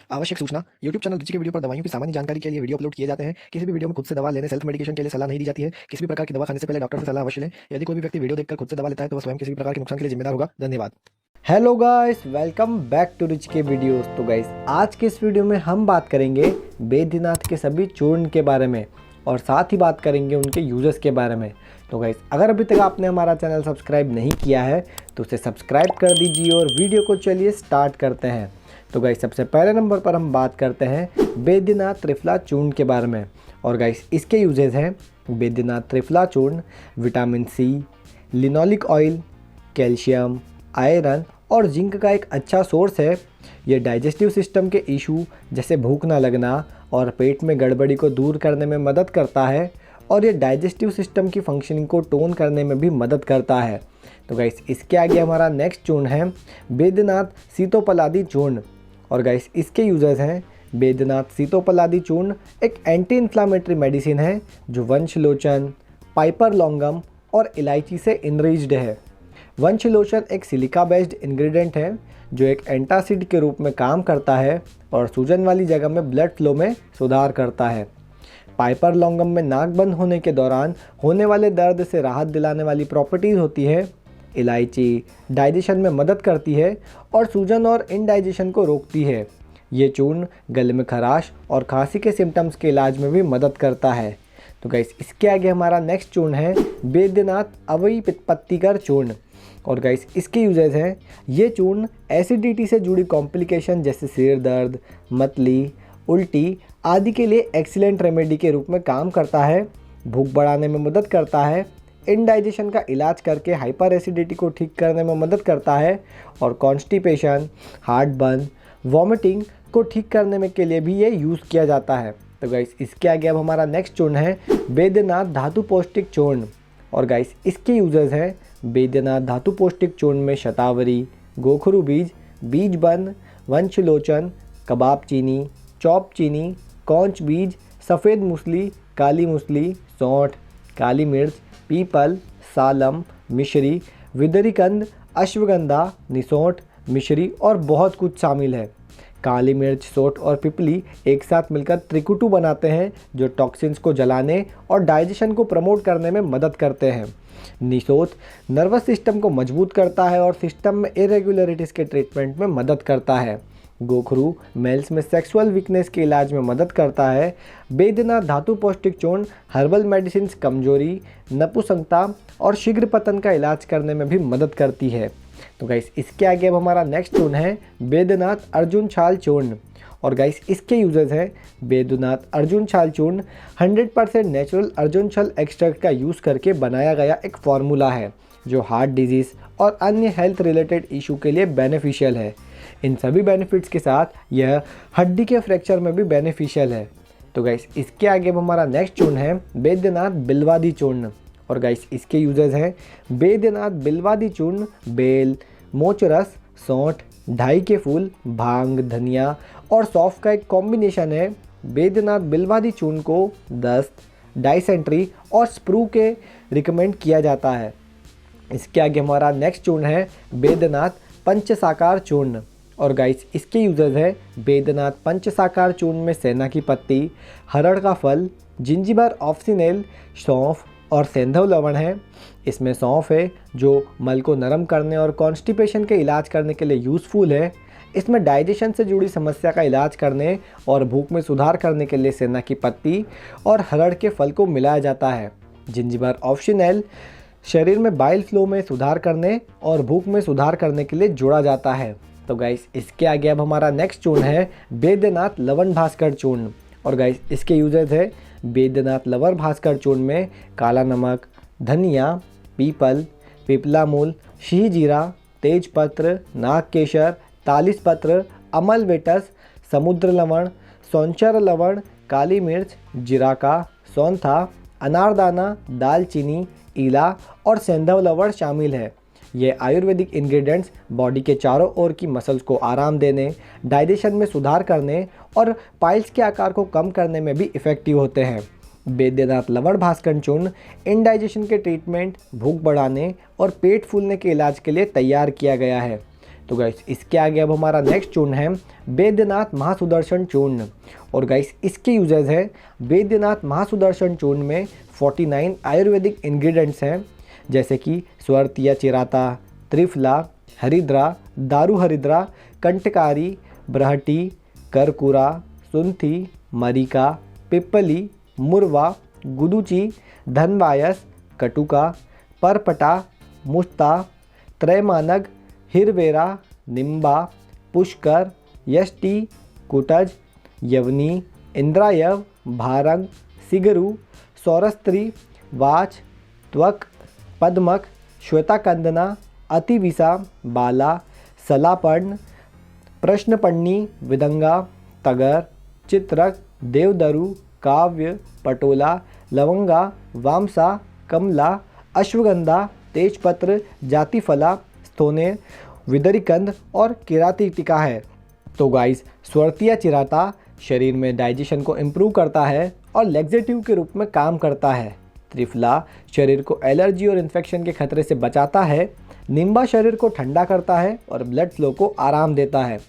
आवश्यक सूचना। YouTube channel रुचि के वीडियो पर दवाइयों की सामान्य जानकारी के लिए वीडियो अपलोड किए जाते हैं। किसी भी वीडियो में खुद से दवा लेने सेल्फ मेडिकेशन के लिए सलाह नहीं दी जाती है। किसी भी प्रकार की दवा खाने से पहले डॉक्टर से सलाह अवश्य लें। यदि कोई भी व्यक्ति वीडियो देखकर खुद से दवा लेता है तो वह स्वयं किसी भी प्रकार के नुकसान के लिए जिम्मेदार होगा। धन्यवाद। Hello guys, welcome back to rich के वीडियोस। तो गाइस, आज के इस वीडियो में हम बात करेंगे बैद्यनाथ के सभी चूर्ण के बारे में और साथ ही बात करेंगे उनके यूजर्स के बारे में। तो गाइस, अगर अभी तक आपने हमारा चैनल सब्सक्राइब नहीं किया है तो उसे सब्सक्राइब कर दीजिए और वीडियो को चलिए स्टार्ट करते हैं। तो गाइस, सबसे पहले नंबर पर हम बात करते हैं बैद्यनाथ त्रिफला चूर्ण के बारे में। और गाइस, इसके यूजेस हैं Baidyanath Triphala Churna vitamin C, linoleic oil, calcium, iron और जिंक का एक अच्छा सोर्स है। ये डाइजेस्टिव सिस्टम के इशू जैसे भूख ना लगना और पेट में गड़बड़ी को दूर करने में मदद करता है और ये डाइजेस्टिव सिस्टम की फंक्शनिंग को टोन करने में भी मदद करता है। तो गाइस, इसके आगे हमारा नेक्स्ट चूर्ण है बैद्यनाथ सीतोपलादी चूर्ण। और गाइस, इसके यूजर्स हैं बैद्यनाथ सीतोपलादी चूर्ण एक एंटी इन्फ्लामेटरी मेडिसिन है जो वंशलोचन, पाइपर लॉन्गम और इलायची से इनरिच्ड है। वंशलोचन एक सिलिका बेस्ड इंग्रेडिएंट है जो एक एंटासिड के रूप में काम करता है और सूजन वाली जगह में ब्लड फ्लो में सुधार करता है। पाइपर लॉन्गम में नाक बंद होने के दौरान होने वाले दर्द से राहत दिलाने वाली प्रॉपर्टीज़ होती है। इलायची डाइजेशन में मदद करती है और सूजन और इनडाइजेशन को रोकती है। ये चूर्ण गले में खराश और खांसी के सिम्टम्स के इलाज में भी मदद करता है। तो गाइस, इसके आगे हमारा नेक्स्ट चूर्ण है बैद्यनाथ अवई पत्तीकर चूर्ण। और गाइस, इसके यूजेस हैं ये चूर्ण एसिडिटी से जुड़ी कॉम्प्लिकेशन जैसे सिर दर्द, मतली, उल्टी आदि के लिए एक्सीलेंट रेमेडी के रूप में काम करता है। भूख बढ़ाने में मदद करता है, इनडाइजेशन का इलाज करके हाइपर एसिडिटी को ठीक करने में मदद करता है और कॉन्स्टिपेशन, हार्ट बर्न, वॉमिटिंग को ठीक करने के लिए भी ये यूज़ किया जाता है। तो गाइस, इसके आगे अब हमारा नेक्स्ट चूर्ण है बैद्यनाथ धातु पौष्टिक चूर्ण। और गाइस, इसके यूजर्स हैं बैद्यनाथ धातु पौष्टिक चूर्ण में शतावरी, गोखरू बीज, बीज बन, वंशलोचन, कबाब चीनी, चॉप चीनी, कौंच बीज, सफ़ेद मूसली, काली मूसली, सौंठ, काली मिर्च, पीपल, सालम, मिश्री, विदरीकंद, अश्वगंधा, निसोंठ, मिश्री और बहुत कुछ शामिल है। काली मिर्च, सोंठ और पिपली एक साथ मिलकर त्रिकुटु बनाते हैं जो टॉक्सिन्स को जलाने और डाइजेशन को प्रमोट करने में मदद करते हैं। निसोथ नर्वस सिस्टम को मजबूत करता है और सिस्टम में इरेगुलरिटीज़ के ट्रीटमेंट में मदद करता है। गोखरू मेल्स में सेक्सुअल वीकनेस के इलाज में मदद करता है। बैद्यनाथ धातु पौष्टिक चूर्ण हर्बल मेडिसिन कमजोरी, नपुंसकता और शीघ्र पतन का इलाज करने में भी मदद करती है। तो गाइस, इसके आगे अब हमारा नेक्स्ट चूर्ण है बैद्यनाथ अर्जुन छाल चूर्ण। और गाइस, इसके यूजर्स हैं बैद्यनाथ अर्जुन छाल चूर्ण 100% नेचुरल अर्जुन छाल एक्सट्रैक्ट का यूज़ करके बनाया गया एक फार्मूला है जो हार्ट डिजीज़ और अन्य हेल्थ रिलेटेड इशू के लिए बेनिफिशियल है। इन सभी बेनिफिट्स के साथ यह हड्डी के फ्रैक्चर में भी बेनिफिशियल है। तो गाइस, इसके आगे अब हमारा नेक्स्ट चूर्ण है बैद्यनाथ बिल्वादी चूर्ण। और गाइस, इसके यूजर्स हैं बैद्यनाथ बिल्वादी चूर्ण बेल, मोचरस, सौंठ, ढाई के फूल, भांग, धनिया और सौंफ का एक कॉम्बिनेशन है। बैद्यनाथ बिल्वादी चूर्ण को दस्त, डाइसेंट्री और स्प्रू के रिकमेंड किया जाता है। इसके आगे हमारा नेक्स्ट चूर्ण है बैद्यनाथ पंचसाकार चूर्ण। और गाइस, इसके यूजर्स है बैद्यनाथ पंचसाकार चूर्ण में सेना की पत्ती, हरड़ का फल, जिंजीबर ऑफ्सिनेल, सौंफ और सेंधव लवण है। इसमें सौंफ है जो मल को नरम करने और कॉन्स्टिपेशन के इलाज करने के लिए यूज़फुल है। इसमें डाइजेशन से जुड़ी समस्या का इलाज करने और भूख में सुधार करने के लिए सेना की पत्ती और हरड़ के फल को मिलाया जाता है। जिंजीबर ऑप्शनल शरीर में बाइल फ्लो में सुधार करने और भूख में सुधार करने के लिए जोड़ा जाता है। तो गाइस, इसके आगे अब हमारा नेक्स्ट चूर्ण है बैद्यनाथ लवण भास्कर चूर्ण। और गाइस, इसके यूजर्स है बैद्यनाथ लवण भास्कर चूर्ण में काला नमक, धनिया, पीपल, पिपला मूल, शी जीरा, तेजपत्र, नाग केशर, तालिस पत्र, अमल वेटस, समुद्र लवण, सौंचर लवण, काली मिर्च, जीराका, सौंथा, अनारदाना, दालचीनी, इला और सेंधव लवण शामिल है। ये आयुर्वेदिक इंग्रेडिएंट्स बॉडी के चारों ओर की मसल्स को आराम देने, डाइजेशन में सुधार करने और पाइल्स के आकार को कम करने में भी इफ़ेक्टिव होते हैं। बैद्यनाथ लवण भास्कर चूर्ण इनडाइजेशन के ट्रीटमेंट, भूख बढ़ाने और पेट फूलने के इलाज के लिए तैयार किया गया है। तो गाइस इसके आगे अब हमारा नेक्स्ट चूर्ण है बैद्यनाथ महासुदर्शन चूर्ण। और गाइस इसके यूजेस है, बैद्यनाथ महासुदर्शन चूर्ण में 49 आयुर्वेदिक इंग्रेडिएंट्स हैं, जैसे कि स्वर्तिया चिराता, त्रिफला, हरिद्रा, दारू हरिद्रा, कंटकारी, बृहटी, करकुरा, सुंथी, मरिका, पिप्पली, मुरवा, गुदुची, धनवायस, कटुका, परपटा, मुश्ता, त्रैमानक, हिरवेरा, निम्बा, पुष्कर, यष्टि, कुटज, यवनी, इंद्रायव, भारंग, सिगरू, सौरस्त्री, वाच, त्वक, पद्मक, श्वेताकंदना, अतिविसा, बाला, सलापर्ण, प्रश्नपन्नी, विदंगा, तगर, चित्रक, देवदरु, काव्य, पटोला, लवंगा, वामसा, कमला, अश्वगंधा, तेजपत्र, जातिफला, स्थोने, विदरीकंद और किरातिटिका है। तो गाइस स्वर्तिया चिराता शरीर में डाइजेशन को इम्प्रूव करता है और लैक्सेटिव के रूप में काम करता है। त्रिफला शरीर को एलर्जी और इन्फेक्शन के खतरे से बचाता है। निम्बा शरीर को ठंडा करता है और ब्लड फ्लो को आराम देता है।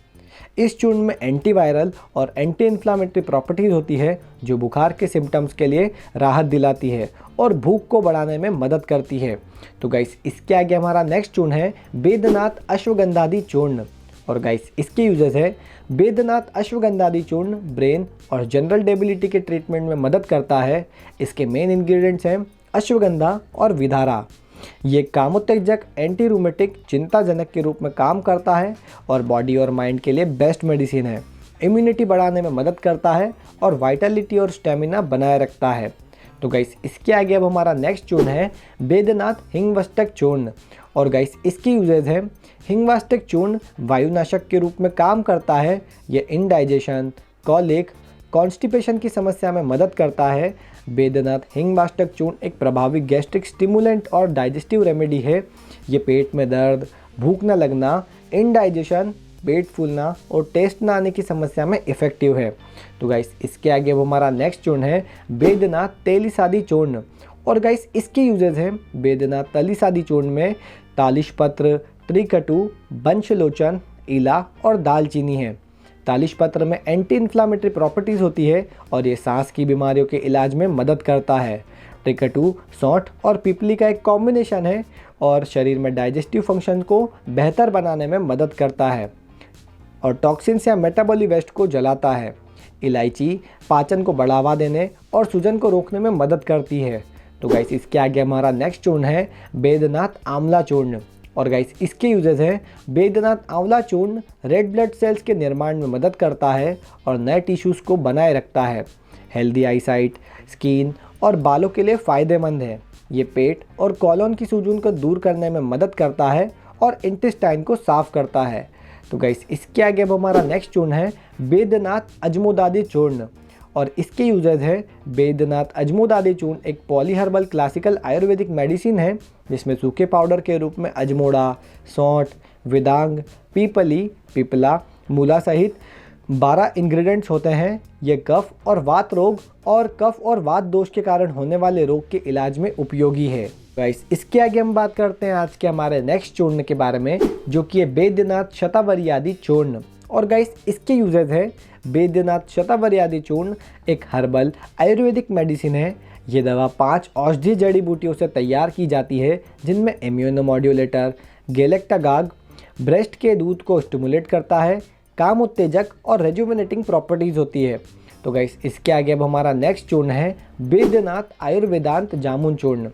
इस चूर्ण में एंटीवायरल और एंटी इन्फ्लामेटरी प्रॉपर्टीज होती है जो बुखार के सिम्टम्स के लिए राहत दिलाती है और भूख को बढ़ाने में मदद करती है। तो गाइस इसके आगे हमारा नेक्स्ट चूर्ण है बैद्यनाथ अश्वगंधादि चूर्ण। और गाइस इसके यूजेस है, बैद्यनाथ अश्वगंधादि चूर्ण ब्रेन और जनरल डेबिलिटी के ट्रीटमेंट में मदद करता है। इसके मेन इंग्रेडिएंट्स हैं अश्वगंधा और विधारा। ये कामोत्तेजक, एंटी रूमेटिक, चिंताजनक के रूप में काम करता है और बॉडी और माइंड के लिए बेस्ट मेडिसिन है। इम्यूनिटी बढ़ाने में मदद करता है और वाइटलिटी और स्टेमिना बनाए रखता है। तो गाइस इसके आगे अब हमारा नेक्स्ट चूर्ण है बैद्यनाथ हिंगवष्टक चूर्ण। और गाइस इसकी यूजेज है, हिंगवाष्टक चूर्ण वायुनाशक के रूप में काम करता है। ये इंडाइजेशन, कॉलिक, कॉन्स्टिपेशन की समस्या में मदद करता है। बैद्यनाथ हिंगवाष्टक चूर्ण एक प्रभावी गैस्ट्रिक स्टिमुलेंट और डाइजेस्टिव रेमेडी है। ये पेट में दर्द, भूख न लगना, इंडाइजेशन, पेट फूलना और टेस्ट ना आने की समस्या में इफेक्टिव है। तो गाइस इसके आगे अब हमारा नेक्स्ट चूर्ण है बैद्यनाथ तेलिसादी चूर्ण। और गाइस इसके यूजेज हैं, बैद्यनाथ तेलिसादी चूर्ण में तालिशपत्र, त्रिकटु, बंशलोचन, इला और दालचीनी है। तालिशपत्र में एंटी इन्फ्लामेटरी प्रॉपर्टीज़ होती है और ये सांस की बीमारियों के इलाज में मदद करता है। त्रिकटु सौंठ और पिपली का एक कॉम्बिनेशन है और शरीर में डाइजेस्टिव फंक्शन को बेहतर बनाने में मदद करता है और टॉक्सिन्स या मेटाबॉलिक वेस्ट को जलाता है। इलायची पाचन को बढ़ावा देने और सूजन को रोकने में मदद करती है। तो गाइस इसके आगे हमारा नेक्स्ट चूर्ण है बैद्यनाथ आंवला चूर्ण। और गाइस इसके यूजेस हैं, बैद्यनाथ आंवला चूर्ण रेड ब्लड सेल्स के निर्माण में मदद करता है और नए टिश्यूज़ को बनाए रखता है। हेल्दी आईसाइट, स्किन और बालों के लिए फ़ायदेमंद है। ये पेट और कॉलोन की सूजन को दूर करने में मदद करता है और इंटेस्टाइन को साफ करता है। तो गाइस इसके आगे अब हमारा नेक्स्ट चूर्ण है बैद्यनाथ अजमोदादी चूर्ण। और इसके यूजेज है, बैद्यनाथ अजमोदादी चूर्ण एक पॉलीहर्बल क्लासिकल आयुर्वेदिक मेडिसिन है जिसमें सूखे पाउडर के रूप में अजमोड़ा, सौंठ, विदांग, पीपली, पिपला, मूला सहित 12 इंग्रेडिएंट्स होते हैं। ये कफ और वात रोग और कफ और वात दोष के कारण होने वाले रोग के इलाज में उपयोगी है। गाइस इसके आगे हम बात करते हैं आज के हमारे नेक्स्ट चूर्ण के बारे में, जो कि है बैद्यनाथ शतावर्यादि चूर्ण। और गाइस इसके यूजेज है, बैद्यनाथ शतावर्यादि चूर्ण एक हर्बल आयुर्वेदिक मेडिसिन है। ये दवा 5 औषधीय जड़ी बूटियों से तैयार की जाती है जिनमें इम्यूनोमॉड्यूलेटर, गैलेक्टागाग ब्रेस्ट के दूध को स्टिमुलेट करता है, काम उत्तेजक और रेजुविनेटिंग प्रॉपर्टीज़ होती है। तो गाइस इसके आगे अब हमारा नेक्स्ट चूर्ण है बैद्यनाथ आयुर्वेदांत जामुन चूर्ण।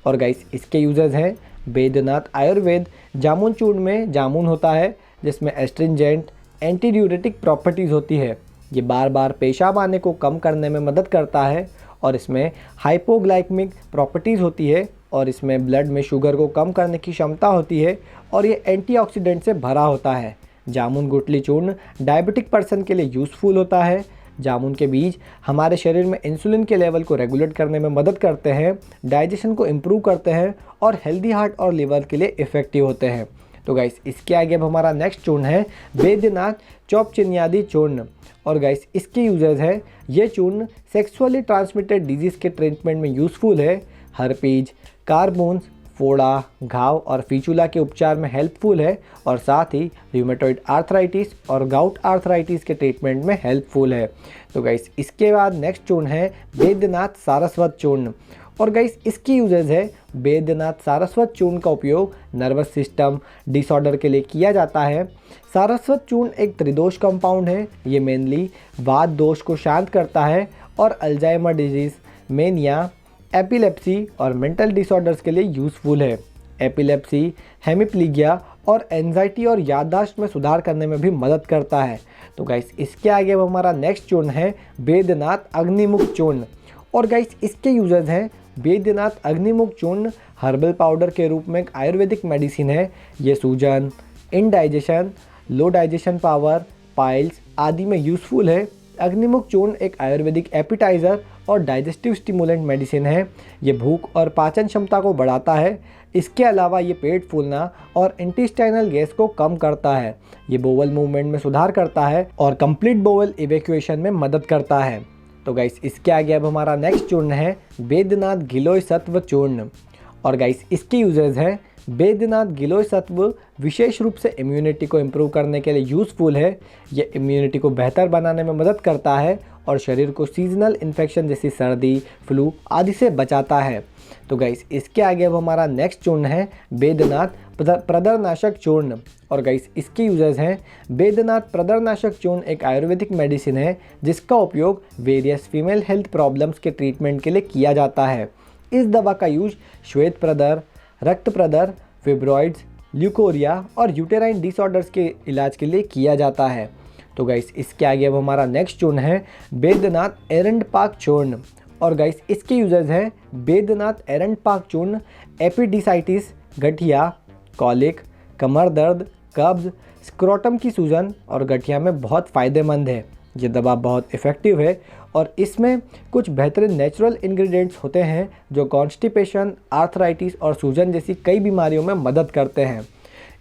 और गाइस इसके यूजेज हैं, बैद्यनाथ आयुर्वेद जामुन चूर्ण में जामुन होता है जिसमें एस्ट्रिंजेंट, एंटी ड्यूरेटिक प्रॉपर्टीज़ होती है। ये बार बार पेशाब आने को कम करने में मदद करता है और इसमें हाइपोग्लाइकेमिक प्रॉपर्टीज़ होती है और इसमें ब्लड में शुगर को कम करने की क्षमता होती है और ये एंटीऑक्सीडेंट से भरा होता है। जामुन गुठली चूर्ण डायबिटिक पर्सन के लिए यूज़फुल होता है। जामुन के बीज हमारे शरीर में इंसुलिन के लेवल को रेगुलेट करने में मदद करते हैं, डाइजेशन को इम्प्रूव करते हैं और हेल्दी हार्ट और लिवर के लिए इफ़ेक्टिव होते हैं। तो गाइस इसके आगे अब हमारा नेक्स्ट चूर्ण है बैद्यनाथ चौपचिन्यादी चूर्ण। और गाइस इसके यूजेज है, ये चूर्ण सेक्सुअली ट्रांसमिटेड डिजीज़ के ट्रीटमेंट में यूज़फुल है। हर्पीज, कार्बोन्स, फोड़ा, घाव और फिचुला के उपचार में हेल्पफुल है और साथ ही रूमेटॉइड आर्थराइटिस और गाउट आर्थराइटिस के ट्रीटमेंट में हेल्पफुल है। तो गाइस इसके बाद नेक्स्ट चूर्ण है बैद्यनाथ सारस्वत चूर्ण। और गाइस इसकी यूजेज है, बैद्यनाथ सारस्वत चूर्ण का उपयोग नर्वस सिस्टम डिसऑर्डर के लिए किया जाता है। सारस्वत चूर्ण एक त्रिदोष कंपाउंड है। ये मेनली वात दोष को शांत करता है और अल्जाइमर डिजीज, मेनिया, एपिलेप्सी और मेंटल डिसऑर्डर्स के लिए यूज़फुल है। एपिलेप्सी, हेमिप्लीगिया और एंजाइटी और याददाश्त में सुधार करने में भी मदद करता है। तो गाइस इसके आगे अब हमारा नेक्स्ट चूर्ण है बैद्यनाथ अग्निमुख चूर्ण। और गाइस इसके यूजेज हैं, बैद्यनाथ अग्निमुख चूर्ण हर्बल पाउडर के रूप में एक आयुर्वेदिक मेडिसिन है। ये सूजन, इंडाइजेशन, लो डाइजेशन पावर, पाइल्स आदि में यूज़फुल है। अग्निमुख चूर्ण एक आयुर्वेदिक एपिटाइज़र और डाइजेस्टिव स्टिमुलेंट मेडिसिन है। ये भूख और पाचन क्षमता को बढ़ाता है। इसके अलावा ये पेट फूलना और इंटेस्टाइनल गैस को कम करता है। ये बोवल मूवमेंट में सुधार करता है और कंप्लीट बोवल इवैक्यूएशन में मदद करता है। तो गाइस इसके आगे अब हमारा नेक्स्ट चूर्ण है बैद्यनाथ गिलोय सत्व चूर्ण। और गाइस इसके यूजेज हैं, बैद्यनाथ गिलोय सत्व विशेष रूप से इम्यूनिटी को इम्प्रूव करने के लिए यूज़फुल है। ये इम्यूनिटी को बेहतर बनाने में मदद करता है और शरीर को सीजनल इन्फेक्शन जैसी सर्दी, फ्लू आदि से बचाता है। तो गाइस इसके आगे अब हमारा नेक्स्ट चूर्ण है बैद्यनाथ प्रदरनाशक चूर्ण। और गाइस इसके यूजेज हैं, बैद्यनाथ प्रदरनाशक चूर्ण एक आयुर्वेदिक मेडिसिन है जिसका उपयोग वेरियस फीमेल हेल्थ प्रॉब्लम्स के ट्रीटमेंट के लिए किया जाता है। इस दवा का यूज श्वेत प्रदर, रक्त प्रदर, फिब्रॉइड्स, ल्यूकोरिया और यूटेराइन डिसऑर्डर्स के इलाज के लिए किया जाता है। तो गाइस इसके आगे अब हमारा नेक्स्ट चूर्ण है बैद्यनाथ एरंडपाक चूर्ण। और गाइस इसके यूजेज हैं, बैद्यनाथ एरंडपाक चूर्ण एपिडिसाइटिस, गठिया, कॉलिक, कमर दर्द, कब्ज, स्क्रोटम की सूजन और गठिया में बहुत फ़ायदेमंद है। ये दवा बहुत इफ़ेक्टिव है और इसमें कुछ बेहतरीन नेचुरल इंग्रेडिएंट्स होते हैं जो कॉन्स्टिपेशन, आर्थराइटिस और सूजन जैसी कई बीमारियों में मदद करते हैं।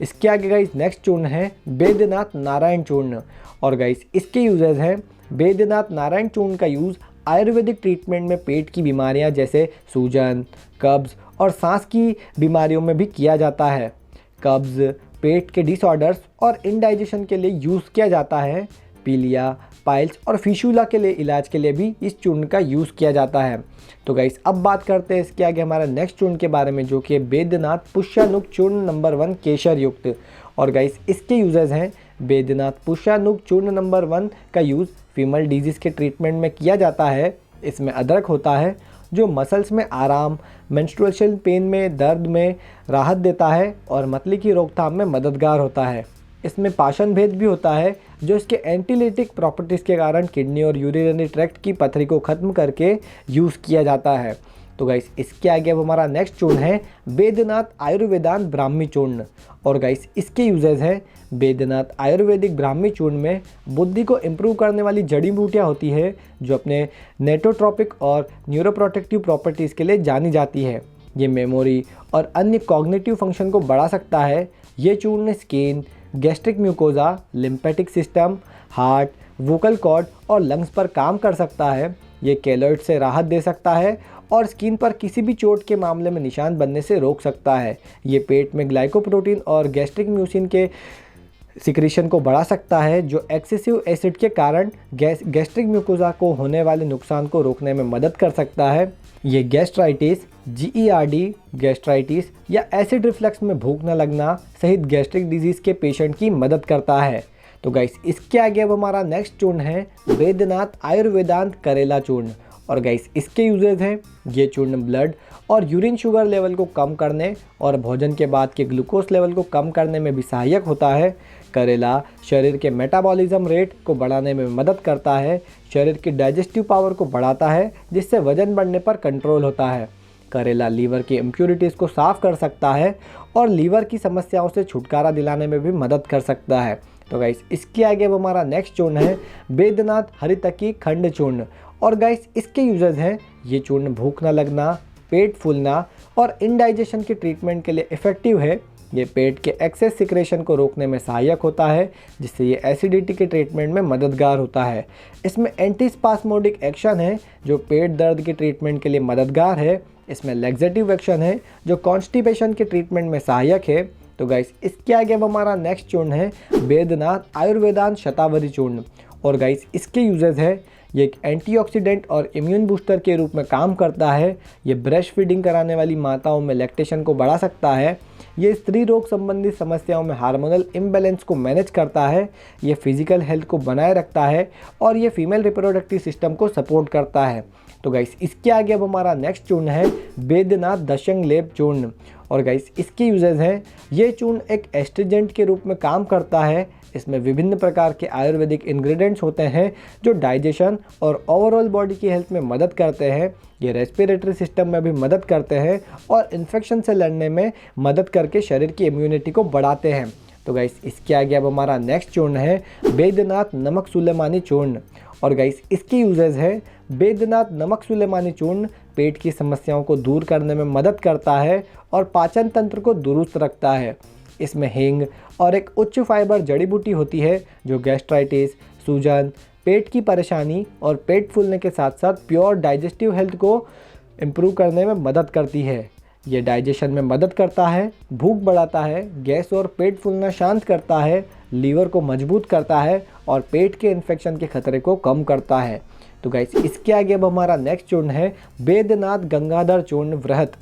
इसके आगे गाइस नेक्स्ट चूर्ण है बैद्यनाथ नारायण चूर्ण। और गाइस इसके यूजेज हैं, बैद्यनाथ नारायण चूर्ण का यूज़ आयुर्वेदिक ट्रीटमेंट में पेट की बीमारियां जैसे सूजन, कब्ज और सांस की बीमारियों में भी किया जाता है। कब्ज, पेट के डिसऑर्डर्स और इंडाइजेशन के लिए यूज़ किया जाता है। पीलिया, पाइल्स और फिशुला के लिए इलाज के लिए भी इस चूर्ण का यूज़ किया जाता है। तो गाइस अब बात करते हैं इसके आगे हमारा नेक्स्ट चूर्ण के बारे में जो कि बैद्यनाथ पुष्यानुक चूर्ण नंबर 1 केशर युक्त। और गाइस इसके यूजेज हैं, बैद्यनाथ पुष्यानुक चूर्ण नंबर 1 का यूज़ फीमेल डिजीज़ के ट्रीटमेंट में किया जाता है। इसमें अदरक होता है जो मसल्स में आराम, मेंस्ट्रुएशन पेन में दर्द में राहत देता है और मतली की रोकथाम में मददगार होता है। इसमें पाचन भेद भी होता है जो इसके एंटीलिटिक प्रॉपर्टीज़ के कारण किडनी और यूरिनरी ट्रैक्ट की पथरी को ख़त्म करके यूज़ किया जाता है। तो गाइस इसके आगे अब हमारा नेक्स्ट चूर्ण है बैद्यनाथ आयुर्वेदांत ब्राह्मी चूर्ण। और गाइस इसके यूजेज हैं, बैद्यनाथ आयुर्वेदिक ब्राह्मी चूर्ण में बुद्धि को इम्प्रूव करने वाली जड़ी बूटियाँ होती है जो अपने नेटोट्रोपिक और न्यूरोप्रोटेक्टिव प्रॉपर्टीज़ के लिए जानी जाती है। ये मेमोरी और अन्य कॉग्निटिव फंक्शन को बढ़ा सकता है। ये चूर्ण skin, gastric mucosa, lymphatic system, heart, vocal cord और लंग्स पर काम कर सकता है। ये केलॉइड से राहत दे सकता है और स्किन पर किसी भी चोट के मामले में निशान बनने से रोक सकता है। ये पेट में ग्लाइकोप्रोटीन और गैस्ट्रिक म्यूसिन के सिक्रीशन को बढ़ा सकता है जो एक्सेसिव एसिड के कारण गैस्ट्रिक म्यूकोजा को होने वाले नुकसान को रोकने में मदद कर सकता है। ये गैस्ट्राइटिस, GERD, गैस्ट्राइटिस या एसिड रिफ्लक्स में भूख न लगना सहित गैस्ट्रिक डिजीज़ के पेशेंट की मदद करता है। तो गाइस इसके आगे अब हमारा नेक्स्ट चूर्ण है बैद्यनाथ आयुर्वेदांत करेला चूर्ण। और गाइस इसके यूजेज हैं, ये चूर्ण ब्लड और यूरिन शुगर लेवल को कम करने और भोजन के बाद के ग्लूकोज लेवल को कम करने में भी सहायक होता है। करेला शरीर के मेटाबॉलिज्म रेट को बढ़ाने में मदद करता है, शरीर की डाइजेस्टिव पावर को बढ़ाता है जिससे वजन बढ़ने पर कंट्रोल होता है। करेला लीवर की इम्प्यूरिटीज़ को साफ कर सकता है और लीवर की समस्याओं से छुटकारा दिलाने में भी मदद कर सकता है। तो गाइस इसके आगे अब हमारा नेक्स्ट चूर्ण है बैद्यनाथ हरितकी खंड चूर्ण। और गाइस इसके यूजेज हैं, ये चूर्ण भूख न लगना, पेट फूलना और इंडाइजेशन के ट्रीटमेंट के लिए इफ़ेक्टिव है। ये पेट के एक्सेस सिक्रेशन को रोकने में सहायक होता है जिससे ये एसिडिटी के ट्रीटमेंट में मददगार होता है। इसमें एंटीस्पास्मोडिक एक्शन है जो पेट दर्द के ट्रीटमेंट के लिए मददगार है इसमें लैक्सेटिव एक्शन है जो कॉन्स्टिपेशन के ट्रीटमेंट में सहायक है। तो गाइस इसके आगे अब हमारा नेक्स्ट चूर्ण है बैद्यनाथ आयुर्वेदांत शतावरी चूर्ण। और गाइस इसके यूजेस है, ये एक एंटीऑक्सीडेंट और इम्यून बूस्टर के रूप में काम करता है। ये ब्रेस्ट फीडिंग कराने वाली माताओं में लैक्टेशन को बढ़ा सकता है। ये स्त्री रोग संबंधी समस्याओं में हार्मोनल इम्बैलेंस को मैनेज करता है। ये फिजिकल हेल्थ को बनाए रखता है और ये फीमेल रिप्रोडक्टिव सिस्टम को सपोर्ट करता है। तो गाइस इसके आगे अब हमारा नेक्स्ट चूर्ण है बैद्यनाथ दशंग लेप चूर्ण। और गाइस इसके यूजेस हैं, ये चूर्ण एक एस्ट्रिजेंट के रूप में काम करता है। इसमें विभिन्न प्रकार के आयुर्वेदिक इंग्रेडिएंट्स होते हैं जो डाइजेशन और ओवरऑल बॉडी की हेल्थ में मदद करते हैं। ये रेस्पिरेटरी सिस्टम में भी मदद करते हैं और इन्फेक्शन से लड़ने में मदद करके शरीर की इम्यूनिटी को बढ़ाते हैं। तो गाइस इसके आगे अब हमारा नेक्स्ट चूर्ण है बैद्यनाथ नमक सुलेमानी चूर्ण। और गाइस इसके यूजेस है, बैद्यनाथ नमक सुलेमानी चूर्ण पेट की समस्याओं को दूर करने में मदद करता है और पाचन तंत्र को दुरुस्त रखता है। इसमें हींग और एक उच्च फाइबर जड़ी बूटी होती है जो गैस्ट्राइटिस, सूजन, पेट की परेशानी और पेट फूलने के साथ साथ प्योर डाइजेस्टिव हेल्थ को इम्प्रूव करने में मदद करती है। ये डाइजेशन में मदद करता है, भूख बढ़ाता है, गैस और पेट फूलना शांत करता है, लीवर को मजबूत करता है और पेट के इन्फेक्शन के खतरे को कम करता है। तो गाइस इसके आगे अब हमारा नेक्स्ट चूर्ण है बैद्यनाथ गंगाधर चूर्ण वृहत।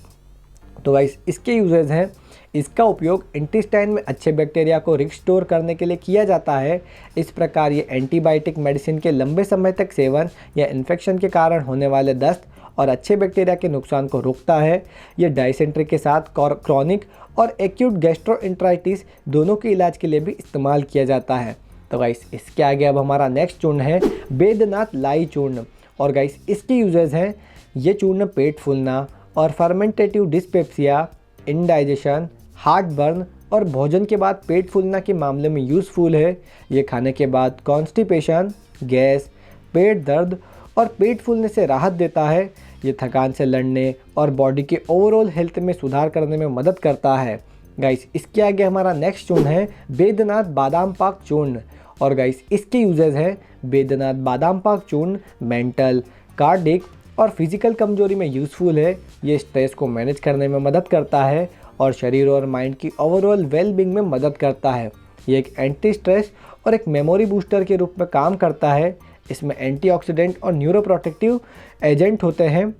तो गाइस इसके यूजेस हैं, इसका उपयोग इंटेस्टाइन में अच्छे बैक्टीरिया को रिस्टोर करने के लिए किया जाता है। इस प्रकार ये एंटीबायोटिक मेडिसिन के लंबे समय तक सेवन या इन्फेक्शन के कारण होने वाले दस्त और अच्छे बैक्टीरिया के नुकसान को रोकता है। ये डायसेंट्री के साथ क्रॉनिक और एक्यूट गैस्ट्रोएंटराइटिस दोनों के इलाज के लिए भी इस्तेमाल किया जाता है। तो गाइस इसके आगे अब हमारा नेक्स्ट चूर्ण है बैद्यनाथ लाई चूर्ण। और गाइस इसके यूजेस हैं, ये चूर्ण पेट फूलना और fermentative dyspepsia, indigestion, heart burn और भोजन के बाद पेट फूलना के मामले में यूज़फुल है। ये खाने के बाद कॉन्स्टिपेशन, गैस, पेट दर्द और पेट फूलने से राहत देता है। ये थकान से लड़ने और बॉडी के ओवरऑल हेल्थ में सुधार करने में मदद करता है। गाइस इसके आगे हमारा नेक्स्ट चूर्ण है बैद्यनाथ बादाम पाक चूर्ण। और गाइस इसके यूजेस है, बैद्यनाथ बादाम पाक चूर्ण मेंटल, कार्डिक और फिजिकल कमजोरी में यूज़फुल है। ये स्ट्रेस को मैनेज करने में मदद करता है और शरीर और माइंड की ओवरऑल वेलबींग में मदद करता है। ये एक एंटी स्ट्रेस और एक मेमोरी बूस्टर के रूप में काम करता है। इसमें एंटीऑक्सीडेंट और न्यूरोप्रोटेक्टिव एजेंट होते हैं।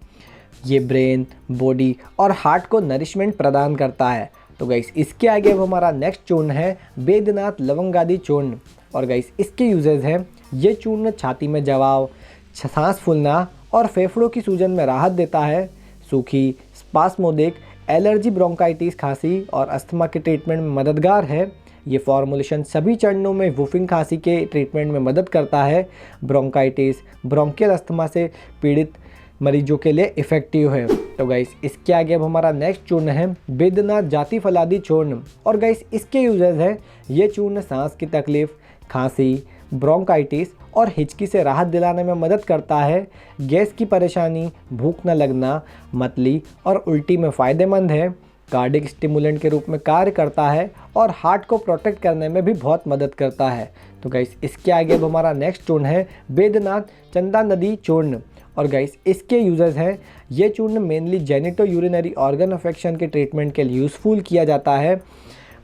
ये ब्रेन, बॉडी और हार्ट को नरिशमेंट प्रदान करता है। तो गाइस इसके आगे अब हमारा नेक्स्ट चूर्ण है बैद्यनाथ लवंगादी चूर्ण। और गाइस इसके यूजेस हैं, ये चूर्ण छाती में जवाब, सांस फूलना और फेफड़ों की सूजन में राहत देता है। सूखी, स्पास्मोदिक, एलर्जी, ब्रोंकाइटिस, खांसी और अस्थमा के ट्रीटमेंट में मददगार है। ये फॉर्मुलेशन सभी चरणों में वुफिंग खांसी के ट्रीटमेंट में मदद करता है। ब्रोंकाइटिस, ब्रोंकियल अस्थमा से पीड़ित मरीजों के लिए इफ़ेक्टिव है। तो गाइस इसके आगे अब हमारा नेक्स्ट चूर्ण है बैद्यनाथ जाति फलादी चूर्ण। और गाइस इसके यूजेस है, ये चूर्ण सांस की तकलीफ़, खांसी, ब्रोंकाइटिस और हिचकी से राहत दिलाने में मदद करता है। गैस की परेशानी, भूख न लगना, मतली और उल्टी में फ़ायदेमंद है। कार्डिक स्टिमुलेंट के रूप में कार्य करता है और हार्ट को प्रोटेक्ट करने में भी बहुत मदद करता है। तो गाइस इसके आगे अब हमारा नेक्स्ट चूर्ण है बैद्यनाथ चंदा नदी चूर्ण। और गाइस इसके यूजेस हैं, ये चूर्ण mainly genito urinary organ affection के ट्रीटमेंट के लिए यूज़फुल किया जाता है।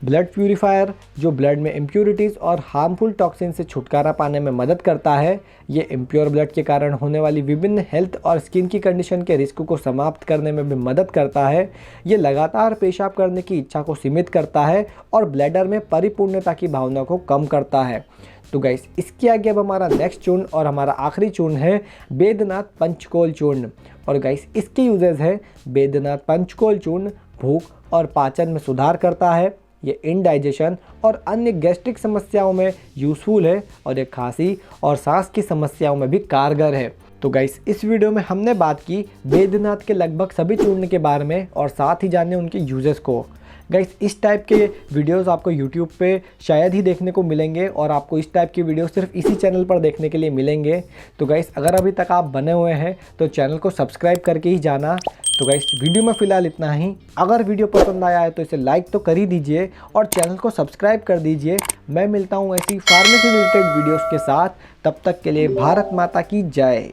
ब्लड प्यूरीफायर जो ब्लड में इम्प्यूरिटीज़ और हार्मफुल टॉक्सिन से छुटकारा पाने में मदद करता है। ये इम्प्योर ब्लड के कारण होने वाली विभिन्न हेल्थ और स्किन की कंडीशन के रिस्क को समाप्त करने में भी मदद करता है। ये लगातार पेशाब करने की इच्छा को सीमित करता है और ब्लैडर में परिपूर्णता की भावना को कम करता है। तो गाइस इसके आगे अब हमारा नेक्स्ट चूर्ण और हमारा आखिरी चूर्ण है बैद्यनाथ पंचकोल चूर्ण। और गाइस इसके यूजेस है, बैद्यनाथ पंचकोल चूर्ण भूख और पाचन में सुधार करता है। ये इंडाइजेशन और अन्य गैस्ट्रिक समस्याओं में यूज़फुल है और ये खांसी और सांस की समस्याओं में भी कारगर है। तो गाइस इस वीडियो में हमने बात की बैद्यनाथ के लगभग सभी चूर्ण के बारे में और साथ ही जाने उनके यूजेस को। गाइस इस टाइप के वीडियोस आपको यूट्यूब पे शायद ही देखने को मिलेंगे और आपको इस टाइप की वीडियो सिर्फ इसी चैनल पर देखने के लिए मिलेंगे। तो गाइस अगर अभी तक आप बने हुए हैं तो चैनल को सब्सक्राइब करके ही जाना। तो गाइस वीडियो में फ़िलहाल इतना ही। अगर वीडियो पसंद आया है तो इसे लाइक तो कर ही दीजिए और चैनल को सब्सक्राइब कर दीजिए। मैं मिलता हूँ ऐसी फार्मेसी रिलेटेड वीडियोज़ के साथ, तब तक के लिए भारत माता की जय।